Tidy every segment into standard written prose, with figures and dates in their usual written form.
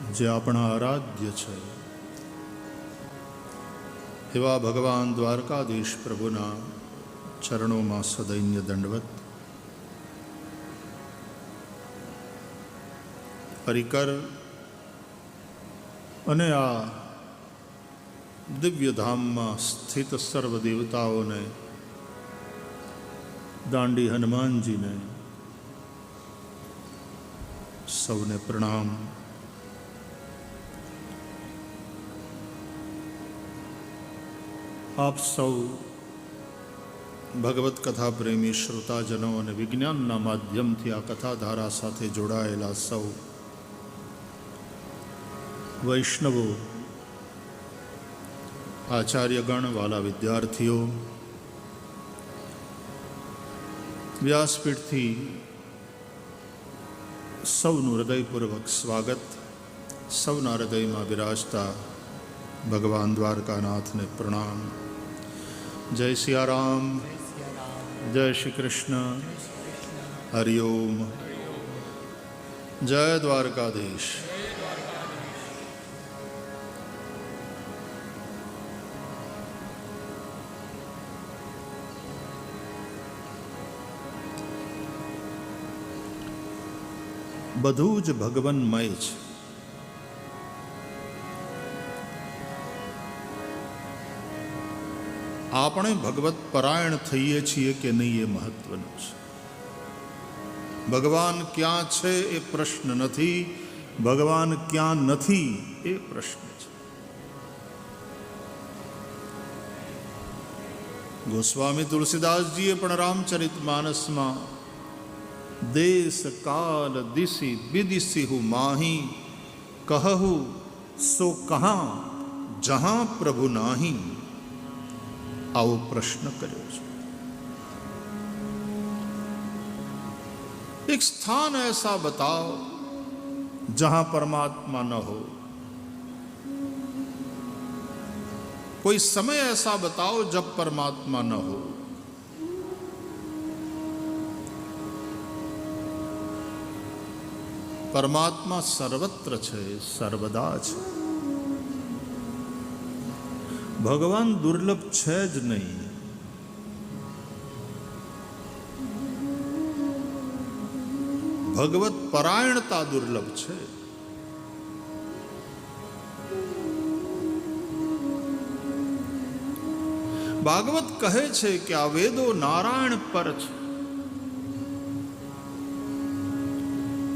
જે આપણા આરાધ્ય છે એવા ભગવાન દ્વારકાધીશ પ્રભુના ચરણોમાં સદૈન્ય દંડવત. પરિકર અને આ દિવ્ય ધામમાં સ્થિત સર્વ દેવતાઓને, દાંડી હનુમાનજીને સૌને પ્રણામ. આપ સૌ ભગવત કથા પ્રેમી શ્રોતાજનો અને વિજ્ઞાનના માધ્યમથી આ કથાધારા સાથે જોડાયેલા સૌ વૈષ્ણવો, આચાર્યગણ, વાલા વિદ્યાર્થીઓ, વ્યાસપીઠથી સૌનું હૃદયપૂર્વક સ્વાગત. સૌના હૃદયમાં બિરાજતા ભગવાન દ્વારકાનાથને પ્રણામ. જય સિયારામ, જય શ્રી કૃષ્ણ, હરિઓમ, જય દ્વારકાધીશ. બધું જ ભગવાનમય છે. આપણે ભગવત પરાયણ થઈએ છીએ કે નહીં એ મહત્વનું છે. ભગવાન ક્યાં છે એ પ્રશ્ન નથી, ભગવાન ક્યાં નથી એ પ્રશ્ન છે. ગોસ્વામી તુલસીદાસજીએ પણ રામચરિતમાનસમાં દેશ કાલ દિશી વિદિશિહુ માહી કહુ સો કહા જહાં પ્રભુ નાહી આવો પ્રશ્ન કર્યો છે. एक स्थान ऐसा बताओ जहां परमात्मा न हो, कोई समय ऐसा बताओ जब परमात्मा न हो. પરમાત્મા સર્વત્ર છે, સર્વદા છે. ભગવાન દુર્લભ છે જ નહીં. ભગવત પરાયણતા દુર્લભ છે. ભાગવત કહે છે કે આ વેદો નારાયણ પર છે.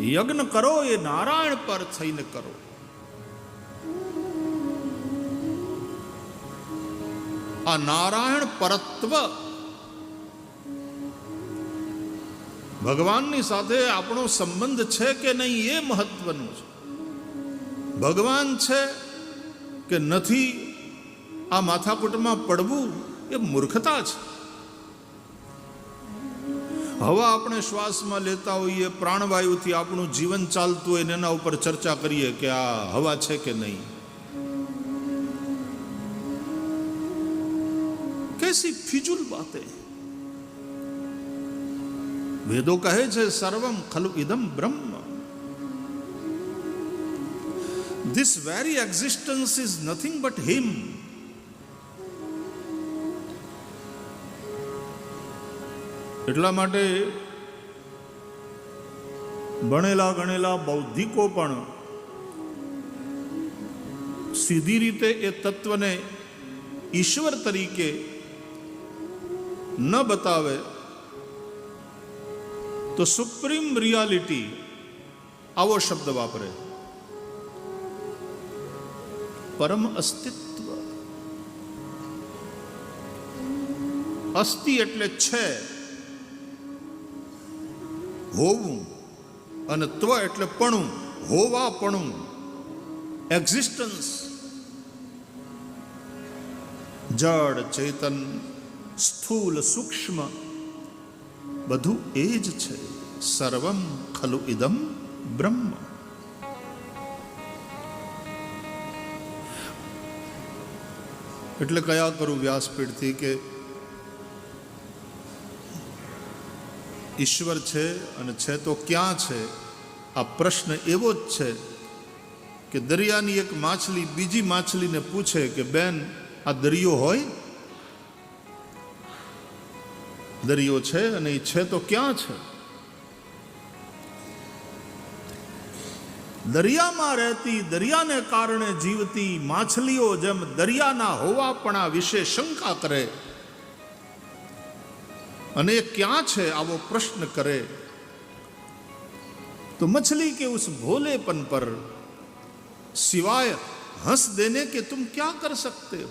યજ્ઞ કરો એ નારાયણ પર થઈને કરો. આ નારાયણ પરત્વ ભગવાનની સાથે આપણો સંબંધ છે કે નહીં એ મહત્વનું છે. ભગવાન છે કે નથી આ માથાકૂટમાં પડવું એ મૂર્ખતા છે. હવા આપણે શ્વાસમાં લેતા હોઈએ, પ્રાણવાયુથી આપણું જીવન ચાલતું હોય, એના ઉપર ચર્ચા કરીએ કે આ હવા છે કે નહીં. कैसी फिजूल बातें. वेदों कहे છે સર્વમ ખલુ ઇદમ બ્રહ્મ. This very existence is nothing but him. એટલા માટે ભણેલા ગણેલા બૌદ્ધિકો પણ સીધી રીતે એ તત્વને ઈશ્વર તરીકે ન બતાવે તો સુપ્રીમ રિયાલિટી આવો શબ્દ વાપરે. પરમ અસ્તિત્વ. અસ્તિ એટલે છે, હોવું, અને ત્વ એટલે પણું, હોવાપણું, એક્ઝિસ્ટન્સ. જડ, ચેતન, સ્થૂલ, સૂક્ષ્મ બધું એ જ છે. સર્વમ ખલુ ઇદમ બ્રહ્મ. એટલે કયા કરું વ્યાસપીઠથી કે ઈશ્વર છે અને છે તો ક્યાં છે? આ પ્રશ્ન એવો જ છે કે દરિયાની એક માછલી બીજી માછલીને પૂછે કે બેન, આ દરિયો હોય? દરિયો છે, અને એ છે તો ક્યાં છે? દરિયામાં રહેતી, દરિયાને કારણે જીવતી માછલીઓ જેમ દરિયાના હોવાપણા વિશે શંકા કરે અને એ ક્યાં છે આવો પ્રશ્ન કરે, तो मछली के उस भोलेपन पर सिवाय हंस देने के तुम क्या कर सकते हो?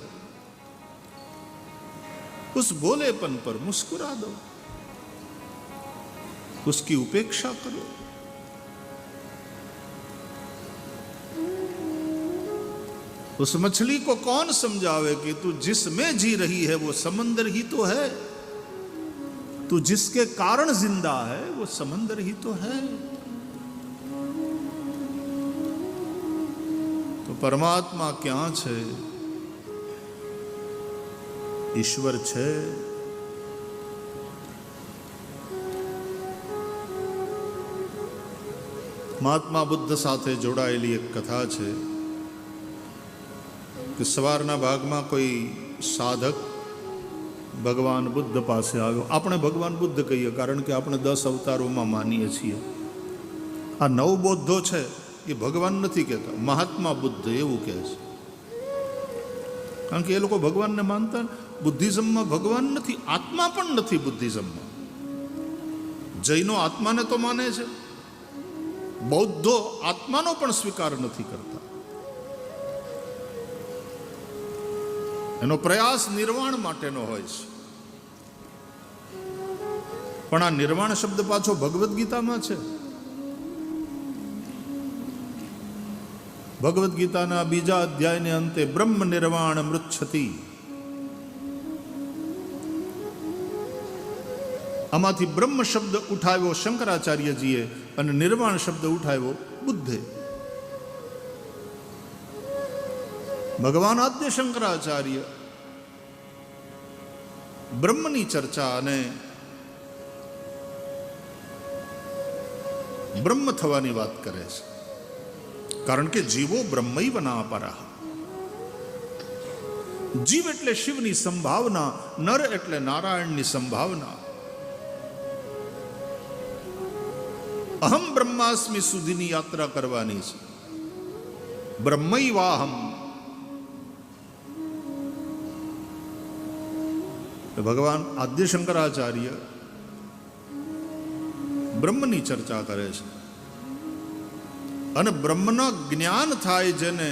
उस भोलेपन पर मुस्कुरा दो, उसकी उपेक्षा करो। उस मछली को कौन समझावे कि तू जिसमें जी रही है वो समंदर ही तो है, तू जिसके कारण जिंदा है वो समंदर ही तो है। तो परमात्मा क्या छे? ईश्वर छे। महात्मा बुद्ध साथे जोड़ायेली एक कथा छे कि सवारना भागमां कोई साधक भगवान बुद्ध पासे आव्यो। आपणे भगवान बुद्ध कहीए कारण के आपणे 10 अवतारों में मानीए छीए। आ 9 बौद्धो छे ये भगवान नहीं कहता, महात्मा बुद्ध एवं कहे छे। कारण के ये लोग भगवान ने मानता, बुद्धिज्म में भगवान नहीं, आत्मा पण नहीं बुद्धिज्म में। जैनो आत्मा ने तो माने छे, बौद्धो आत्मा नो पण स्वीकार नहीं करता। एनो प्रयास निर्वाण माटेनो होय छे। पण आ निर्वाण शब्द पाछो भगवद गीता में छे। भगवद गीता ना बीजा अध्याय ने अंते ब्रह्म निर्वाण मृच्छति, आमाथी ब्रह्म शब्द उठाव्यो शंकराचार्य जीए अने निर्वाण शब्द उठाव्यो बुद्धे। भगवान आद्य शंकराचार्य ब्रह्मनी चर्चा अने ब्रह्म थवानी बात करे छे। कारण के जीवो ब्रह्मैव नापरः। जीव एटले शिवनी संभावना, नर एटले नारायणनी संभावना। अहम ब्रह्मास्मि सुधीनी यात्रा करवानी छे। ब्रह्मैवाहम। भगवान आद्य शंकराचार्य ब्रह्मनी चर्चा करे छे અને બ્રહ્મનો જ્ઞાન થાય જેને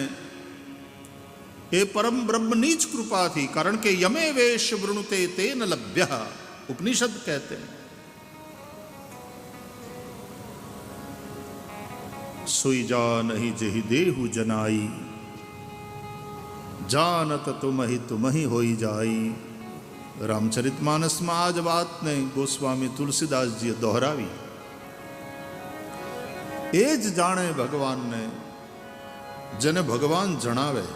એ પરમ બ્રહ્મની જ કૃપાથી, કારણ કે યમે વેશ વૃણુતે તેન લભ્યઃ ઉપનિષદ કહેતે हैं। सोई जान ही जही देहु जनाई, जानत तुम ही होई जाई। रामचरितमानस में आज बात ने गोस्वामी तुलसीदास जी दोहरावी। एज जाने भगवान ने, जने भगवान जणावे।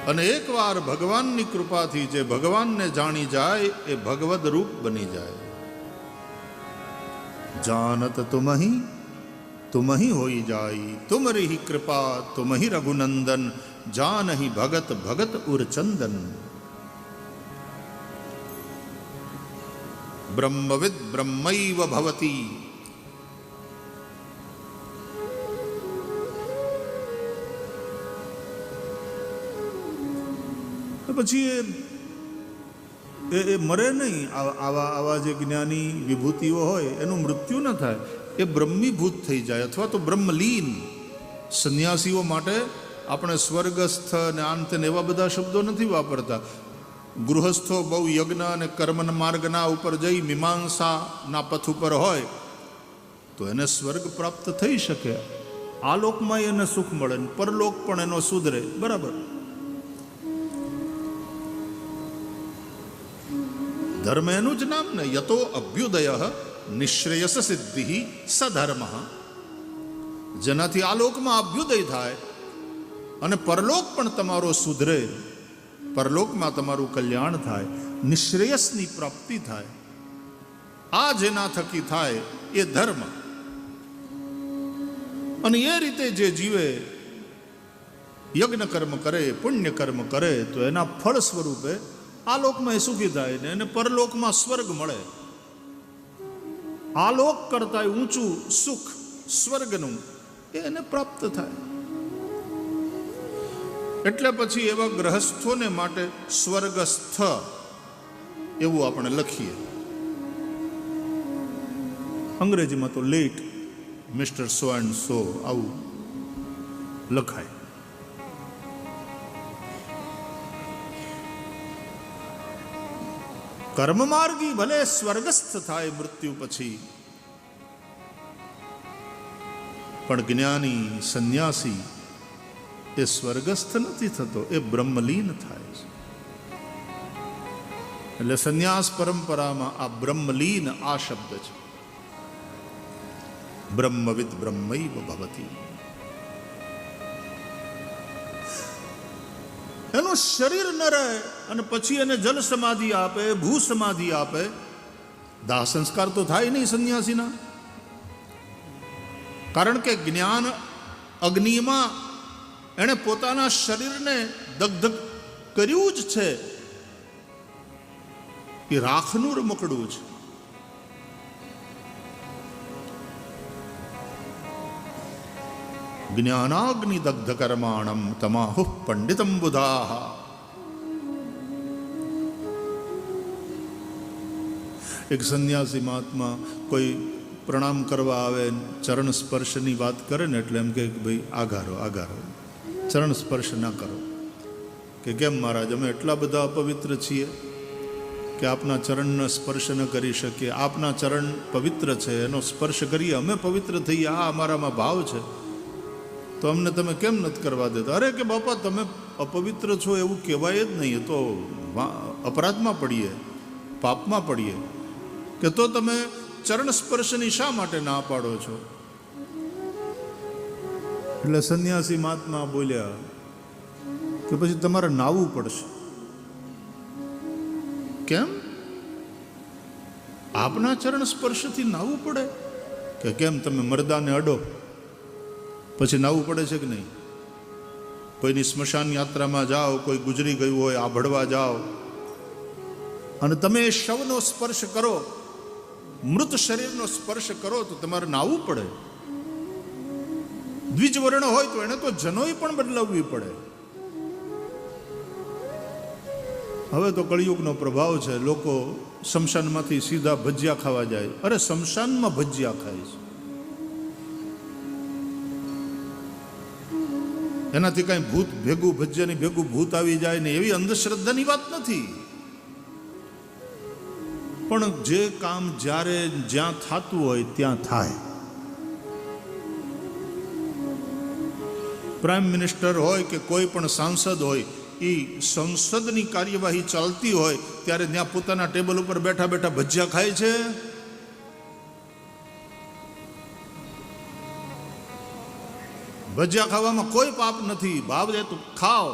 अने एक वार भगवान नी कृपा थी जे भगवान ने जानी जाए ए भगवद रूप बनी जाए। जानत तुम ही होई जाई, तुमरी ही कृपा तुम ही रघुनंदन। जान ही भगत भगत उरचंदन। ब्रह्मविद ब्रह्मैव भवति। પછી એ મરે નહીં। આવા જે જ્ઞાની વિભૂતિઓ હોય એનું મૃત્યુ ન થાય, એ બ્રહ્મીભૂત થઈ જાય અથવા તો બ્રહ્મલીન। સંન્યાસીઓ માટે આપણે સ્વર્ગસ્થ ને અંત ને એવા બધા શબ્દો નથી વાપરતા। ગૃહસ્થો બહુ યજ્ઞ અને કર્મના માર્ગના ઉપર જઈ મીમાંસાના પથ ઉપર હોય તો એને સ્વર્ગ પ્રાપ્ત થઈ શકે। આ લોકમાં એને સુખ મળે, પરલોક પણ એનો સુધરે, બરાબર। ધર્મ એનું જ નામ ને, યતો અભ્યુદય નિશ્રેયસ સિદ્ધિ સધર્મ। જેનાથી આ લોકમાં અભ્યુદય થાય અને પરલોક પણ તમારો સુધરે, પરલોકમાં તમારું કલ્યાણ થાય, નિશ્રેયસની પ્રાપ્તિ થાય, આ જેના થકી થાય એ ધર્મ। અને એ રીતે જે જીવે, યજ્ઞ કર્મ કરે, પુણ્ય કર્મ કરે, તો એના ફળ સ્વરૂપે આ લોકમાં એ સુખી થાય ને એને પરલોકમાં સ્વર્ગ મળે. આ લોક કરતા ઊંચું સુખ સ્વર્ગનું એને પ્રાપ્ત થાય. એટલે પછી એવા ગ્રહસ્થોને માટે સ્વર્ગસ્થ એવું આપણે લખીએ. અંગ્રેજીમાં તો late mister so and so આવું લખાય. કર્મમાર્ગી ભલે સ્વર્ગસ્થ થાય મૃત્યુ પછી, પણ જ્ઞાની સંન્યાસી એ સ્વર્ગસ્થ નથી થતો, એ બ્રહ્મલીન થાય છે. એટલે સંન્યાસ પરંપરામાં આ બ્રહ્મલીન આ શબ્દ છે. બ્રહ્મવિદ બ્રહ્મૈવ ભવતિ. એનું શરીર ન રહે અને પછી એને જલ સમાધિ આપે, ભૂ સમાધિ આપે, દાહ સંસ્કાર તો થાય નહીં સંન્યાસીના. કારણ કે જ્ઞાન અગ્નિમાં એણે પોતાના શરીરને દગ્ધ કર્યું જ છે. એ રાખનું રમકડું છે. જ્ઞાનાગ્નિ દગ્ધ કર્માણમ તમાહુ પંડિતમ બુધાહ. એક સંન્યાસી મહાત્મા કોઈ પ્રણામ કરવા આવે, ચરણ સ્પર્શની વાત કરે ને એટલે એમ કે ભાઈ આઘારો આઘારો, ચરણ સ્પર્શ ના કરો. કે કેમ મહારાજ, અમે એટલા બધા અપવિત્ર છીએ કે આપના ચરણનો સ્પર્શ ન કરી શકીએ. આપના ચરણ પવિત્ર છે, એનો સ્પર્શ કરીએ અમે પવિત્ર થઈએ, આ અમારામાં ભાવ છે, તો અમને તમે કેમ નથી કરવા દેતા? અરે કે બાપા, તમે અપવિત્ર છો એવું કહેવાય જ નહીં, તો અપરાધમાં પડીએ, પાપમાં પડીએ. કે તો તમે ચરણ સ્પર્શની શા માટે ના પાડો છો? એટલે સંન્યાસી મહાત્મા બોલ્યા કે પછી તમારે નાવું પડશે. કેમ? આપના ચરણ સ્પર્શથી નાવું પડે? કે કેમ, તમે મરદાને અડો પછી નાવું પડે છે કે નહીં? કોઈની સ્મશાન યાત્રામાં જાઓ, કોઈ ગુજરી ગયું હોય આભળવા જાઓ, અને તમે એ શવનો સ્પર્શ કરો, મૃત શરીરનો સ્પર્શ કરો, તો તમારે નાવું પડે. દ્વિજવર્ણ હોય તો એને તો જનોઈ પણ બદલાવવી પડે. હવે તો કળિયુગનો પ્રભાવ છે, લોકો શમશાનમાંથી સીધા ભજીયા ખાવા જાય. અરે શમશાનમાં ભજીયા ખાય છે, એનાથી કાંઈ ભૂત ભેગું, ભજીયાની ભેગું ભૂત આવી જાય ને એવી અંધશ્રદ્ધાની વાત નથી. પણ જે કામ જ્યારે જ્યાં થતું હોય ત્યાં થાય. પ્રાઇમ મિનિસ્ટર હોય કે કોઈ પણ સાંસદ હોય, એ સંસદની કાર્યવાહી ચાલતી હોય ત્યારે ત્યાં પોતાના ટેબલ ઉપર બેઠા બેઠા ભજીયા ખાય છે. ભજીયા ખાવામાં કોઈ પાપ નથી, ભાવ દે તો ખાઓ,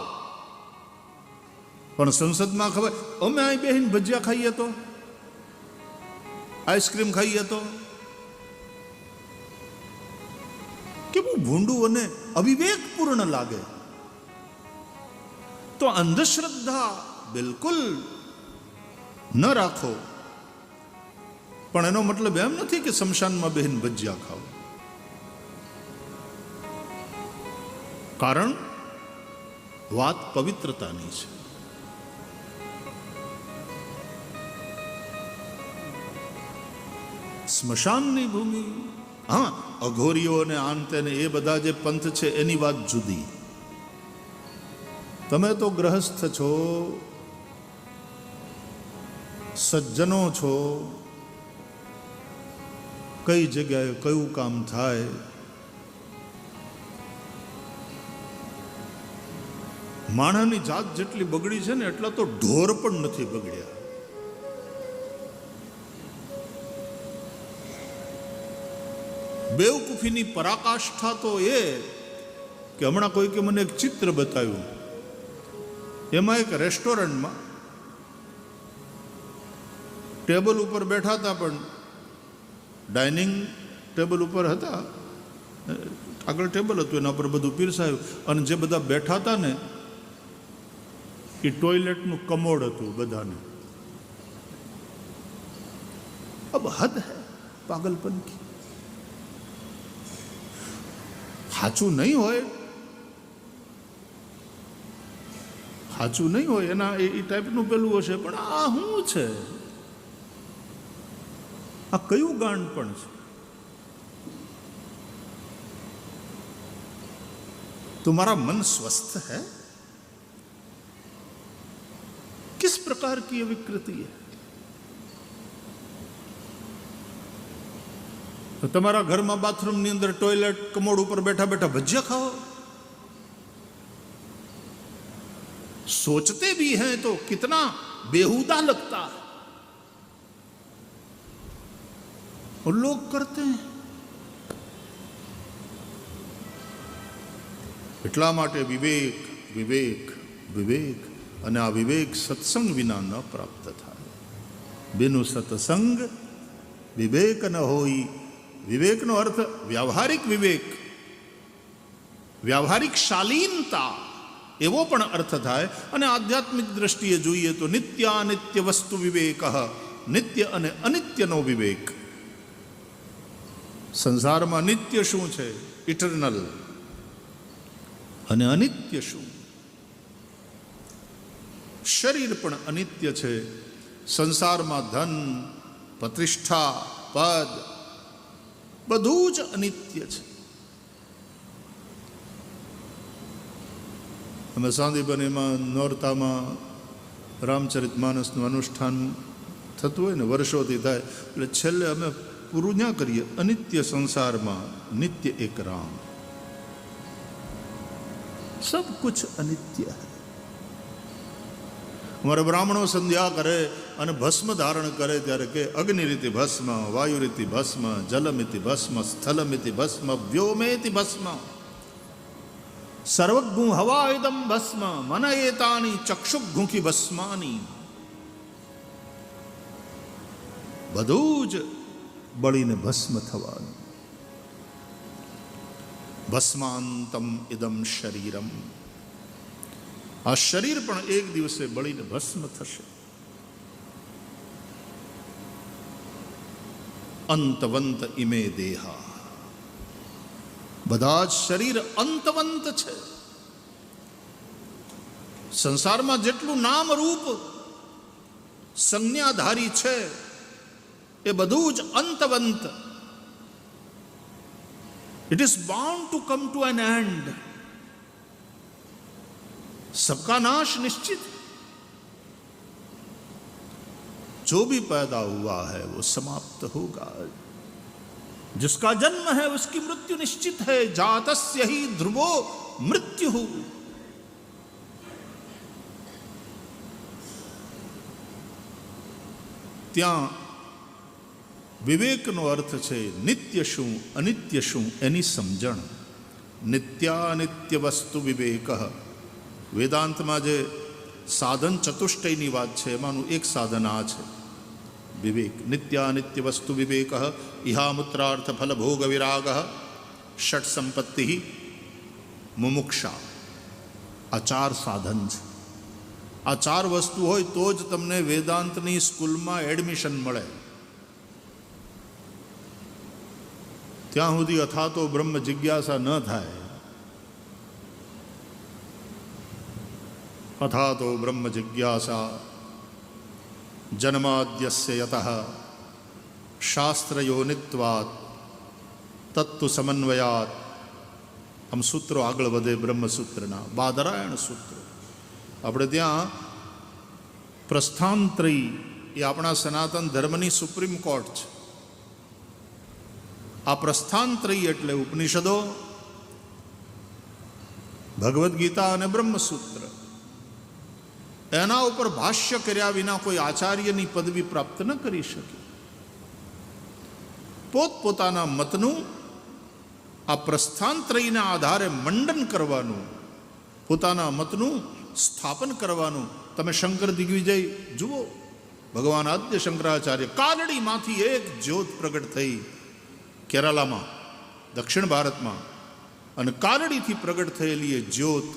પણ સંસદમાં ખવાય? અમે અહીં બેહીને ભજીયા ખાઈએ તો, આઈસ્ક્રીમ ખાઈએ તો, કેવું ભૂંડું અને અવિવેકપૂર્ણ લાગે. તો અંધશ્રદ્ધા બિલકુલ ન રાખો, પણ એનો મતલબ એમ નથી કે શમશાનમાં બેહીને ભજીયા ખાઓ. કારણ વાત પવિત્રતાની છે. સ્મશાનની ભૂમિ, હા, અઘોરીઓ અને આંતે ને એ બધા જે પંથ છે એની વાત જુદી. તમે તો ગ્રહસ્થ છો, સજ્જનો છો, કઈ જગ્યાએ કયું કામ થાય માણસની જાત જેટલી બગડી છે ને એટલા તો ઢોર પણ નથી બગડ્યા. બેવકૂફીની પરાકાષ્ઠા તો એ કે હમણાં કોઈ કે મને એક ચિત્ર બતાવ્યું, એમાં એક રેસ્ટોરન્ટમાં ટેબલ ઉપર બેઠા હતા, પણ ડાઇનિંગ ટેબલ ઉપર હતા, આગળ ટેબલ હતું, એના પર બધું પીરસાયું, અને જે બધા બેઠા હતા ને એ ટોયલેટનું કમોડ હતું બધાને. અબ હદ હૈ પાગલપન કી. સાચું નહીં હોય, સાચું નહીં હોય એના એ ટાઈપનું પેલું હશે, પણ આ શું છે, આ કયું ગાંડ પણ છે? तुम्हारा मन स्वस्थ है? किस प्रकार की ये विकृति है? तो તમારા ઘરમાં બાથરૂમની અંદર ટોયલેટ કમોડ ઉપર બેઠા બેઠા ભજીયા ખાઓ. सोचते भी हैं तो कितना बेहुदा लगता है, और लोग करते हैं. એટલા માટે વિવેક વિવેક વિવેક, અને આ વિવેક સત્સંગ વિના ન પ્રાપ્ત થાય. બિનુ સત્સંગ વિવેક ન હોય. વિવેકનો અર્થ વ્યાવહારિક વિવેક, વ્યાવહારિક શાલીનતા, એવો પણ અર્થ થાય. અને આધ્યાત્મિક દ્રષ્ટિએ જોઈએ તો નિત્યાનિત્ય વસ્તુ વિવેક, નિત્ય અને અનિત્યનો વિવેક. સંસારમાં નિત્ય શું છે? ઇટરનલ. અને અનિત્ય શું? શરીર પણ અનિત્ય છે. સંસારમાં ધન, પ્રતિષ્ઠા, પદ બધું જ અનિત્ય છે. અમે સાંદીપનીમાં નોરતામાં રામચરિત માનસનું અનુષ્ઠાન થતું હોય ને, વર્ષોથી થાય, એટલે છેલ્લે અમે પૂરું ના કરીએ, અનિત્ય સંસારમાં નિત્ય એક રામ. सब कुछ अनित्य है. हमारे ब्राह्मणों संध्या करे અને ભસ્મ ધારણ કરે ત્યારે કે અગ્નિરીતિ ભસ્મ, વાયુરીતિ ભસ્મ, જલમિતિ ભસ્મ, સ્થલમિતિ ભસ્મ, વ્યોમેતિ ભસ્મ, સર્વગુ હવાયુદમ ભસ્મ, મન એતાની ચક્ષુગુખી ભસ્માની. બધું જ બળીને ભસ્મ થવાનું. ભસ્માંતમ ઇદમ શરીરમ. આ શરીર પણ એક દિવસે બળીને ભસ્મ થશે. અંતવંત ઇમે દેહા. બધા જ શરીર અંતવંત છે. સંસારમાં જેટલું નામ રૂપ સંજ્ઞાધારી છે એ બધું જ અંતવંત. It is bound to come to an end. सबका नाश निश्चित. जो भी पैदा हुआ है वो समाप्त होगा. जिसका जन्म है उसकी मृत्यु निश्चित है. जातस्य ही ध्रुवो मृत्यु. ત્યાં વિવેકનો અર્થ છે નિત્ય શું અનિત્ય શું એની સમજણ. નિત્યાનિત્ય વસ્તુ વિવેક. વેદાંતમાં જે સાધન ચતુષ્ટયની વાત છે એમાંનું એક સાધન આ છે વિવેક. નિત્યાનિત્ય વસ્તુ વિવેક, ઇહામૂત્રાર્થ ફલ ભોગ વિરાગ, ષટ સંપત્તિ, મુમુક્ષા. આ ચાર સાધન છે. આ ચાર વસ્તુ હોય તો જ તમને વેદાંતની સ્કૂલમાં એડમિશન મળે. ત્યાં સુધી અથાતો બ્રહ્મ જિજ્ઞાસા ન થાય. અથાતો બ્રહ્મ જિજ્ઞાસા જન્માદ્યસ્ય યતઃ શાસ્ત્રયોનિત્વાત તત્તુ સમન્વયાત. આમ સૂત્રો આગળ વધે બ્રહ્મસૂત્રના, બાદરાયણ સૂત્ર. આપણે ત્યાં પ્રસ્થાનત્રયી એ આપણા સનાતન ધર્મની સુપ્રીમ કોર્ટ છે. આ પ્રસ્થાનત્રયી એટલે ઉપનિષદો, ભગવદ્ ગીતા અને બ્રહ્મસૂત્ર. એના ઉપર ભાષ્ય કર્યા વિના કોઈ આચાર્યની પદવી પ્રાપ્ત ન કરી શકે. પોતપોતાના મતનું આ પ્રસ્થાનત્રયીના આધારે મંડન કરવાનું, પોતાના મતનું સ્થાપન કરવાનું. તમે શંકર દિગ્વિજય જુઓ. ભગવાન આદ્ય શંકરાચાર્ય કાલડીમાંથી એક જ્યોત પ્રગટ થઈ કેરાલામાં, દક્ષિણ ભારતમાં. અને કારડીથી પ્રગટ થયેલી એ જ્યોત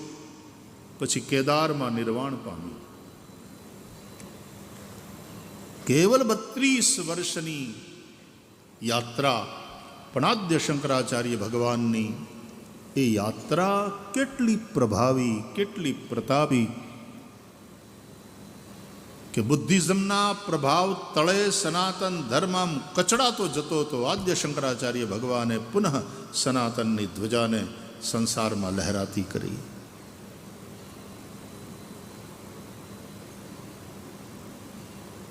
પછી કેદારમાં નિર્વાણ પામી. કેવલ 32 વર્ષની યાત્રા, પણ આદ્ય શંકરાચાર્ય ભગવાનની એ યાત્રા કેટલી પ્રભાવી, કેટલી પ્રતાપી કે બુદ્ધિઝમના પ્રભાવ તળે સનાતન ધર્મ આમ કચડાતો જતો હતો. આદ્ય શંકરાચાર્ય ભગવાને પુનઃ સનાતનની ધ્વજાને સંસારમાં લહેરાતી કરી.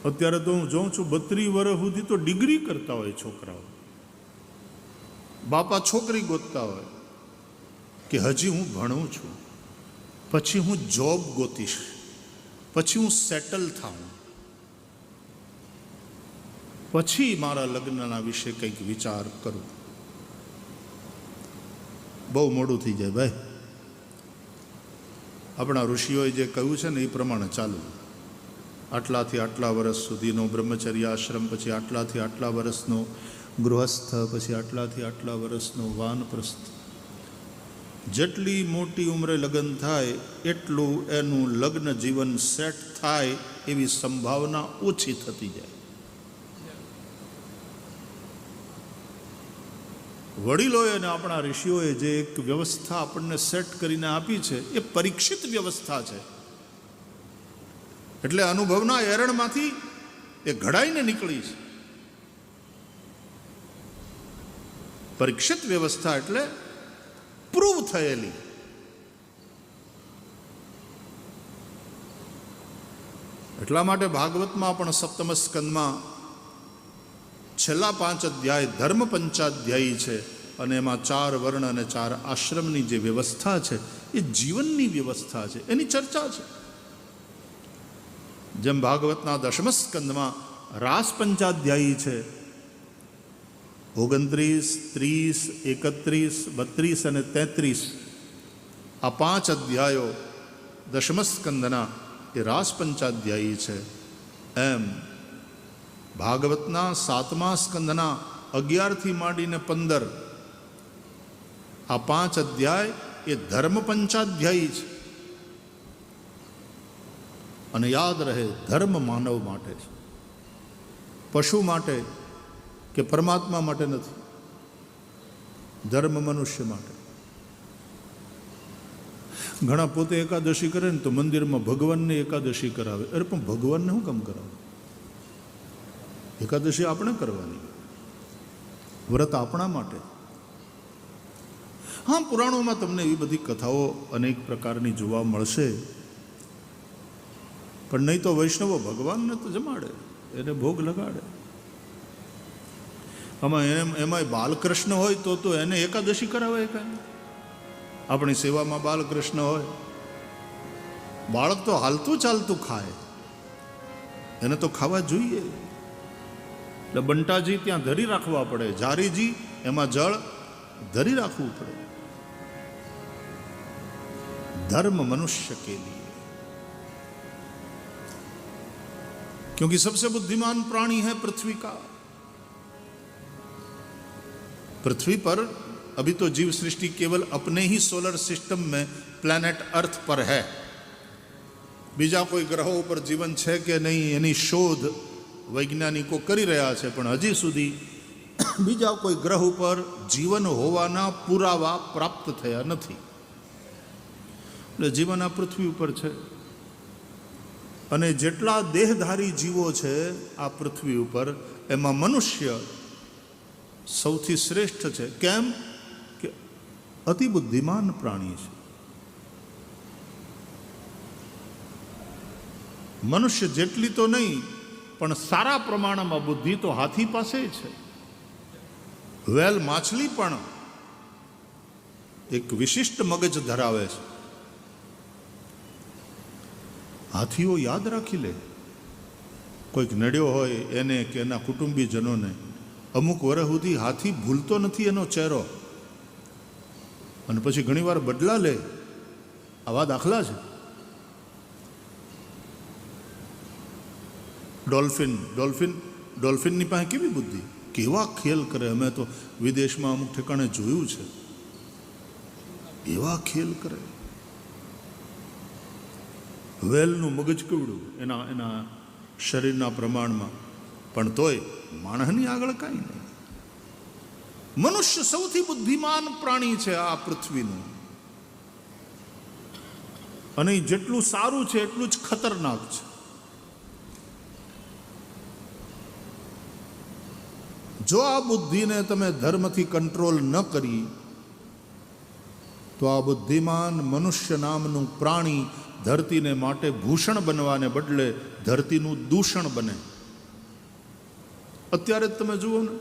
અત્યારે તો હું જોઉં છું 32 વર્ષ સુધી તો ડિગ્રી કરતા હોય છોકરાઓ, બાપા છોકરી ગોતતા હોય કે હજી હું ભણું છું, પછી હું જોબ ગોતીશ, પછી હું સેટલ થાઉં, પછી મારા લગ્નના વિશે કંઈક વિચાર કરું. બહુ મોડું થઈ જાય ભાઈ. આપણા ઋષિઓએ જે કહ્યું છે ને એ પ્રમાણે ચાલુ. આટલાથી આટલા વર્ષ સુધીનો બ્રહ્મચર્ય આશ્રમ, પછી આટલાથી આટલા વર્ષનો ગૃહસ્થ, પછી આટલાથી આટલા વર્ષનો વાનપ્રસ્થ. જેટલી મોટી ઉંમરે લગ્ન થાય એટલું એનું લગ્ન જીવન સેટ થાય એવી સંભાવના ઓછી થતી જાય. વડીલોએ અને આપણા ઋષિઓએ જે એક વ્યવસ્થા આપણને સેટ કરીને આપી છે એ પરીક્ષિત વ્યવસ્થા છે. એટલે અનુભવના એરણમાંથી એ ઘડાઈને નીકળી છે. પરીક્ષિત વ્યવસ્થા એટલે પ્રૂવ થયેલી. એટલા માટે ભાગવતમાં પણ સપ્તમ સ્કંદમાં છેલ્લા 5 અધ્યાય ધર્મ પંચાધ્યાયી છે, અને એમાં 4 વર્ણ અને 4 આશ્રમની જે વ્યવસ્થા છે એ જીવનની વ્યવસ્થા છે, એની ચર્ચા છે. જેમ ભાગવતના દશમ સ્કંદમાં રાસ પંચાધ્યાયી છે, 29, 30, 31, 32 અને 33 આ 5 અધ્યાયો દશમ સ્કંદના એ રાસ પંચાધ્યાયી છે. એમ ભાગવતના 7મા સ્કંદના 11થી માંડીને 15 આ 5 અધ્યાય એ ધર્મ પંચાધ્યાયી છે. અને યાદ રહે, ધર્મ માનવ માટે છે, પશુ માટે કે પરમાત્મા માટે નથી. ધર્મ મનુષ્ય માટે. ઘણા પોતે એકાદશી કરે ને તો મંદિરમાં ભગવાનને એકાદશી કરાવે. અરે પણ ભગવાનને શું કામ કરાવે? એકાદશી આપણે કરવાની, વ્રત આપણા માટે. હા, પુરાણોમાં તમને એવી બધી કથાઓ અનેક પ્રકારની જોવા મળશે, પણ નહીં તો વૈષ્ણવો ભગવાનને તો જમાડે, એને ભોગ લગાડે. આમાં એમાંય બાલકૃષ્ણ હોય તો એને એકાદશી કરાવે કાંઈ. આપણી સેવામાં બાલકૃષ્ણ હોય, બાળક તો હાલતું ચાલતું ખાય, એને તો ખાવા જોઈએ. એટલે બંટાજી ત્યાં ધરી રાખવા પડે, જારીજી એમાં જળ ધરી રાખવું પડે. धर्म मनुष्य के लिए, क्योंकि सबसे बुद्धिमान प्राणी है पृथ्वी का. पृथ्वी पर अभी तो जीव सृष्टि केवल अपने ही सोलर सिस्टम में प्लैनेट अर्थ पर है. बीजा कोई ग्रहों पर जीवन है कि नहीं एनी शोध वैज्ञानिको કરી રહ્યા છે, પણ હજી સુધી બીજા કોઈ ગ્રહ ઉપર જીવન હોવાના પુરાવા પ્રાપ્ત થયા નથી. એટલે જીવન આ પૃથ્વી ઉપર છે, અને જેટલા દેહધારી જીવો છે આ પૃથ્વી ઉપર એમાં મનુષ્ય સૌથી શ્રેષ્ઠ છે. કેમ કે અતિ બુદ્ધિમાન પ્રાણી છે. મનુષ્ય જેટલી તો નહીં, પણ સારા પ્રમાણમાં બુદ્ધિ તો હાથી પાસે છે. વેલ માછલી પણ એક વિશિષ્ટ મગજ ધરાવે છે. હાથીઓ યાદ રાખી લે, કોઈક નડ્યો હોય એને કે એના કુટુંબીજનોને, અમુક વર્ષ સુધી હાથી ભૂલતો નથી એનો ચહેરો, અને પછી ઘણીવાર બદલા લે. આવા દાખલા છે. ડોલ્ફિનની પાસે કેવી બુદ્ધિ, કેવા ખેલ કરે. અમે તો વિદેશમાં અમુક ઠેકાણે જોયું છે. એવા ખેલ કરે. વેલનું મગજ કેવડું એના શરીરના પ્રમાણમાં, પણ તોય માણસની આગળ કાંઈ નહીં. મનુષ્ય સૌથી બુદ્ધિમાન પ્રાણી છે આ પૃથ્વીનું, અને જેટલું સારું છે એટલું જ ખતરનાક છે. જો આ બુદ્ધિને તમે ધર્મથી કંટ્રોલ ન કરી તો આ બુદ્ધિમાન મનુષ્ય નામનું પ્રાણી ધરતીને માટે ભૂષણ બનવાને બદલે ધરતીનું દૂષણ બને. અત્યારે જ તમે જુઓ ને,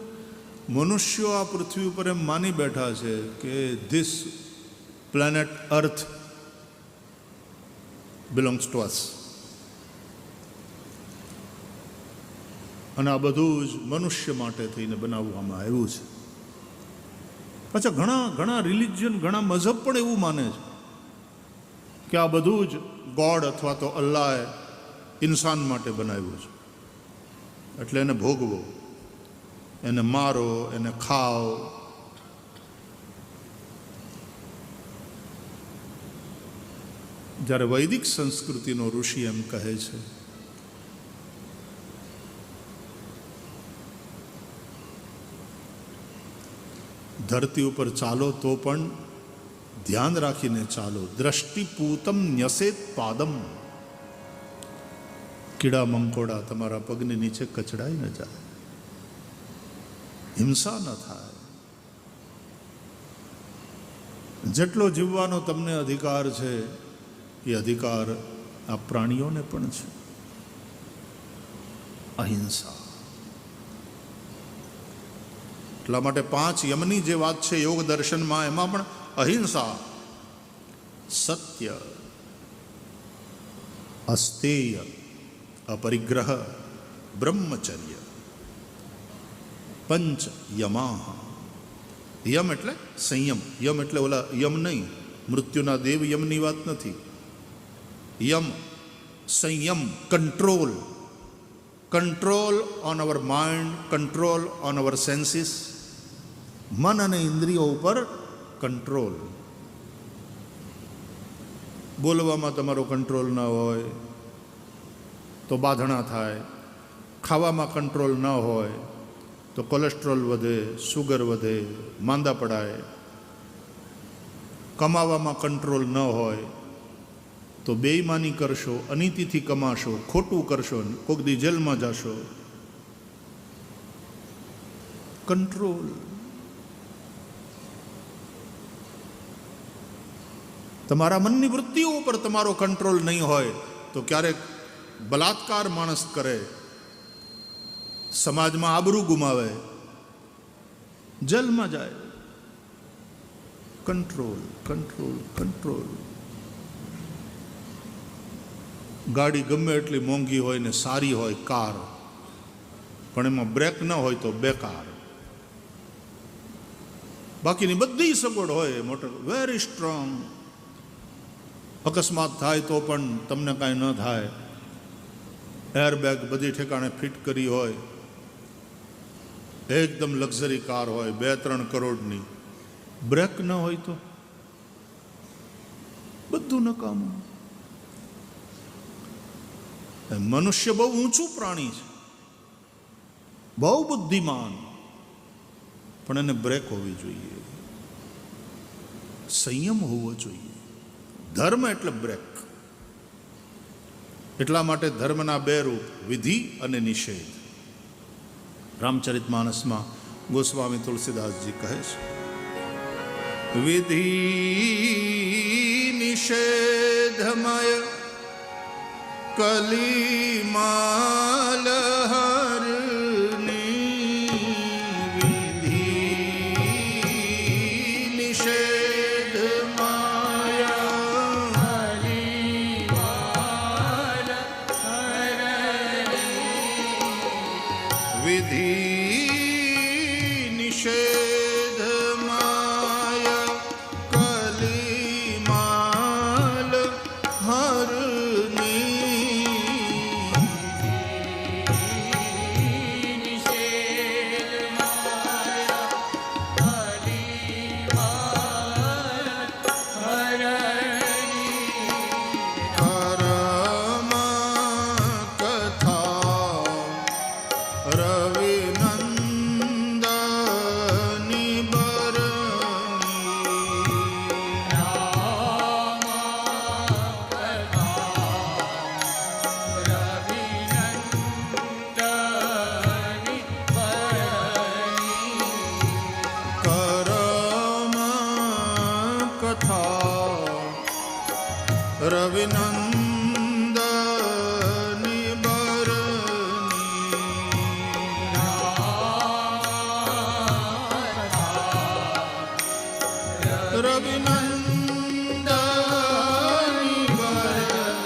મનુષ્યો આ પૃથ્વી ઉપર એમ માની બેઠા છે કે this planet earth belongs to અસ, અને આ બધું જ મનુષ્ય માટે થઈને બનાવવામાં આવ્યું છે. પાછા ઘણા રિલિજિયન, ઘણા મઝહબ પણ એવું માને છે કે આ બધું જ ગોડ અથવા તો અલ્લાહે ઇન્સાન માટે બનાવ્યું છે, એટલે એને ભોગવો, એને મારો, એને ખાઓ. જ્યારે વૈદિક સંસ્કૃતિનો ઋષિ એમ કહે છે ધરતી ઉપર ચાલો તો પણ ધ્યાન રાખીને ચાલો. દ્રષ્ટિપૂતમ ન્યસેત પાદમ, કીડા મંકોડા તમારા પગની નીચે કચડાઈ ન જાય, હિંસા ન થાય. જેટલો જીવવાનો તમને અધિકાર છે એ અધિકાર આ પ્રાણીઓને પણ છે. અહિંસા. એટલા માટે 5 યમની જે વાત છે યોગ દર્શનમાં, એમાં પણ અહિંસા, સત્ય, અસ્તેય, અપરિગ્રહ, બ્રહ્મચર્ય, પંચ યમાહ. યમ એટલે સંયમ. યમ એટલે ઓલા યમ નહીં, મૃત્યુના દેવ યમની વાત નથી. યમ સંયમ, control. Control on our mind, control on our senses. મન અને ઇન્દ્રિયો ઉપર કંટ્રોલ. બોલવામાં તમારો કંટ્રોલ ન હોય તો બાધણા થાય, ખાવામાં કંટ્રોલ ન હોય તો કોલેસ્ટ્રોલ વધે, સુગર વધે, માંદા પડાય. કમાવામાં કંટ્રોલ ન હોય તો બેઈમાની કરશો, અનીતિથી કમાશો, ખોટું કરશો, કોક દી જેલમાં જશો. કંટ્રોલ. તમારા મનની વૃત્તિઓ ઉપર તમારો કંટ્રોલ નહીં હોય તો ક્યારેક બલાત્કાર માણસ કરે, સમાજમાં આબરૂ ગુમાવે, જેલમાં જાય. Control, control, control. ગાડી ગમે એટલી મોંઘી હોય ને સારી હોય, કાર, પણ એમાં બ્રેક ન હોય તો બેકાર. બાકીની બધી સગવડ હોય, મોટર વેરી સ્ટ્રોંગ. અકસ્માત થાય તો પણ તમને કાંઈ ન થાય. એરબેગ બધી ઠેકાણે ફિટ કરી હોય, એકદમ લક્ઝરી કાર હોય 2-3 કરોડની, બ્રેક ન હોય તો બધું નકામું. મનુષ્ય બહુ ઊંચું પ્રાણી છે, બહુ બુદ્ધિમાન, પણ એને બ્રેક હોવી જોઈએ, સંયમ હોવો જોઈએ. ધર્મ એટલે બ્રેક. એટલા માટે ધર્મના 2 રૂપ, વિધિ અને નિષેધ. રામચરિતમાનસમાં ગોસ્વામી તુલસીદાસજી કહે છે, વિધિ નિષેધમય કલિમાલ હરની. વિધિ નિષેધમય કલિમાલ હરની. વિધિ નિષેધમય કલિમાલ હરની. રવિનંદની બરની રવિનંદની બરની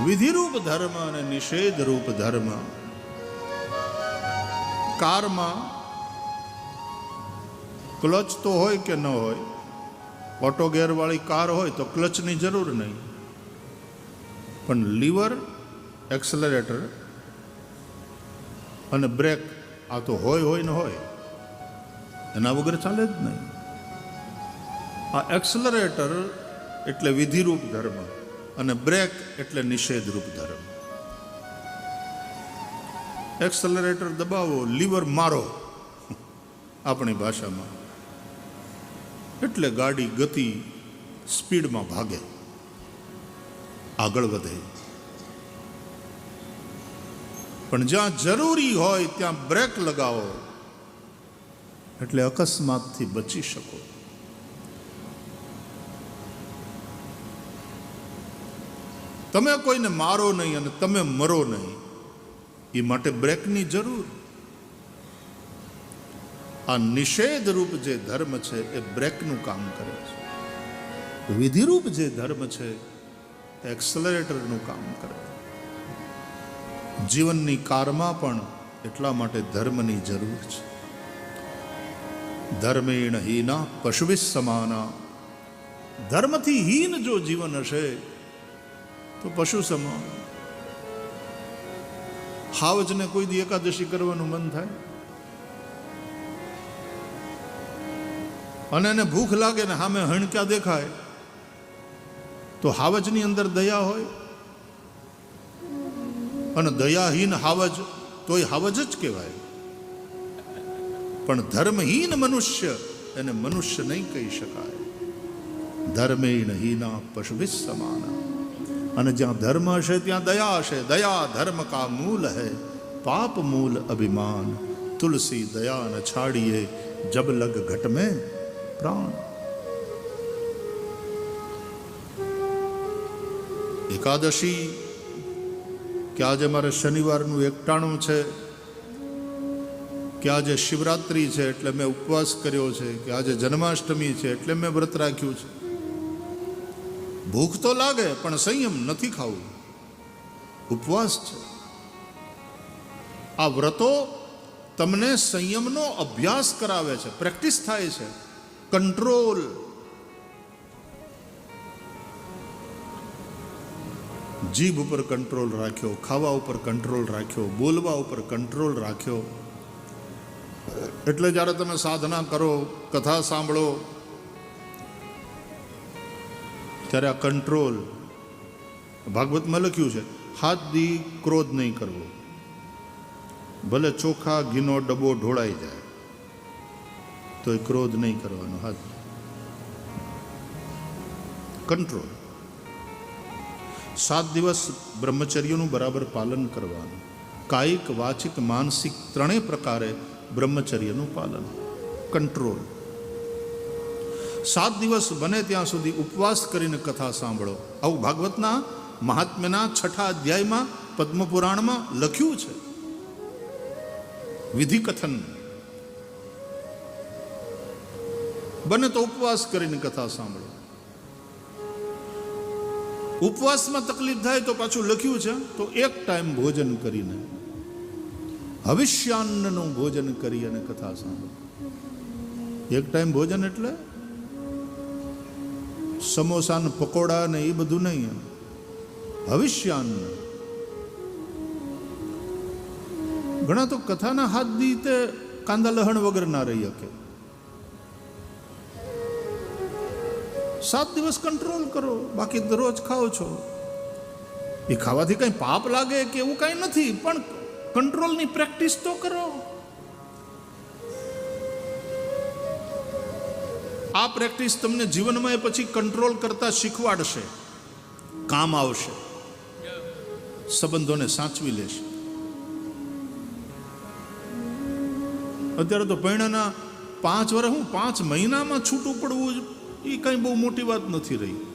વિધિરૂપ ધર્મ અને નિષેધ રૂપ ધર્મ. કારમાં ક્લચ તો હોય કે ન હોય, ઓટો ગેરવાળી કાર હોય તો ક્લચની જરૂર નહીં, પણ લીવર, એક્સલરેટર અને બ્રેક આ તો હોય ને હોય, એના વગર ચાલે જ નહીં. આ એક્સલરેટર એટલે વિધિરૂપ ધર્મ અને બ્રેક એટલે નિષેધરૂપ ધર્મ. એક્સલરેટર દબાવો, લીવર મારો આપણી ભાષામાં, એટલે ગાડી ગતિ સ્પીડમાં ભાગે, આગળ વધે. પણ જ્યાં જરૂરી હોય ત્યાં બ્રેક લગાવો એટલે અકસ્માતથી બચી શકો. તમે કોઈને મારો નહીં અને તમે મરો નહીં, એ માટે બ્રેકની જરૂર. આ નિષેધ રૂપ જે ધર્મ છે એ બ્રેકનું કામ કરે છે. વિધિરૂપ જે ધર્મ છે એ એક્સલરેટરનું કામ કરે છે. જીવનની કારમાં પણ એટલા માટે ધર્મની જરૂર છે. ધર્મેણ હીના પશુભિ સમાના. ધર્મથી હીન જો જીવન હશે તો પશુ સમાન. હાવજને કોઈ દી એકાદશી કરવાનું મન થાય અને એને ભૂખ લાગે ને સામે હણક્યા દેખાય તો હાવજની અંદર દયા હોય? અને દયાહીન હાવજ તોય હાવજ જ કહેવાય. પણ ધર્મહીન મનુષ્ય એને મનુષ્ય નહીં કહી શકાય. ધર્મેણ હીના પશુભિ સમાના. અને જ્યાં ધર્મ હશે ત્યાં દયા હશે. દયા ધર્મ કા મૂલ હૈ, પાપ મૂલ અભિમાન. તુલસી દયા ન છાડીએ, જબ લગ ઘટ में પ્રાણ. એકાદશી કે આજે મારે શનિવારનું એકટાણું છે, કે આજે શિવરાત્રિ છે એટલે મેં ઉપવાસ કર્યો છે, કે આજે જન્માષ્ટમી છે એટલે મેં વ્રત રાખ્યું છે. ભૂખ તો લાગે પણ સંયમ નથી ખાવું, ઉપવાસ છે. આ વ્રતો તમને સંયમનો અભ્યાસ કરાવે છે, પ્રેક્ટિસ થાય છે. કંટ્રોલ. જીભ ઉપર કંટ્રોલ રાખ્યો, ખાવા ઉપર કંટ્રોલ રાખ્યો, બોલવા ઉપર કંટ્રોલ રાખ્યો. એટલે જ્યારે તમે સાધના કરો, કથા સાંભળો, ત્યારે આ કંટ્રોલ. ભાગવતમાં લખ્યું છે, હાથ દી ક્રોધ નહીં કરવો, ભલે ચોખા ઘીનો ડબ્બો ઢોળાઈ જાય તો એ ક્રોધ નહીં કરવાનો. હાથ કંટ્રોલ. 7 દિવસ બ્રહ્મચર્યનું બરાબર પાલન કરવાનું. કાયિક, વાચિક, માનસિક ત્રણેય પ્રકારે બ્રહ્મચર્યનું પાલન. કંટ્રોલ. 7 દિવસ બને ત્યાં સુધી ઉપવાસ કરીને કથા સાંભળો. આવું ભાગવતના મહાત્મ્યના 6ઠા અધ્યાયમાં પદ્મપુરાણમાં લખ્યું છે. વિધિ કથન. બને તો ઉપવાસ કરીને કથા સાંભળો. ઉપવાસમાં તકલીફ થાય તો પાછું લખ્યું છે, તો એક ટાઈમ ભોજન કરીને, હવિષ્યાન્નનું ભોજન કરી અને કથા સાંભળો. એક ટાઈમ ભોજન એટલે સમોસા ને પકોડા ને એ બધું નહીં. હવિષ્યાન્ન. ઘણા તો કથાના હાથ દી તે કાંદા લહણ વગર ના રહી શકે. 7 દિવસ કંટ્રોલ કરો, બાકી દરરોજ ખાઓ છો. એ ખાવાથી કઈ પાપ લાગે કે એવું કઈ નથી, પણ કંટ્રોલની પ્રેક્ટિસ તો કરો. આ પ્રેક્ટિસ તમને જીવનમાં એ પછી કંટ્રોલ કરતા શીખવાડશે, કામ આવશે, સંબંધોને સાચવી લેશે. અત્યારે તો પૈણાના 5 વર્ષ, 5 મહિનામાં છૂટું પડવું એ કંઈ બહુ મોટી વાત નથી રહી.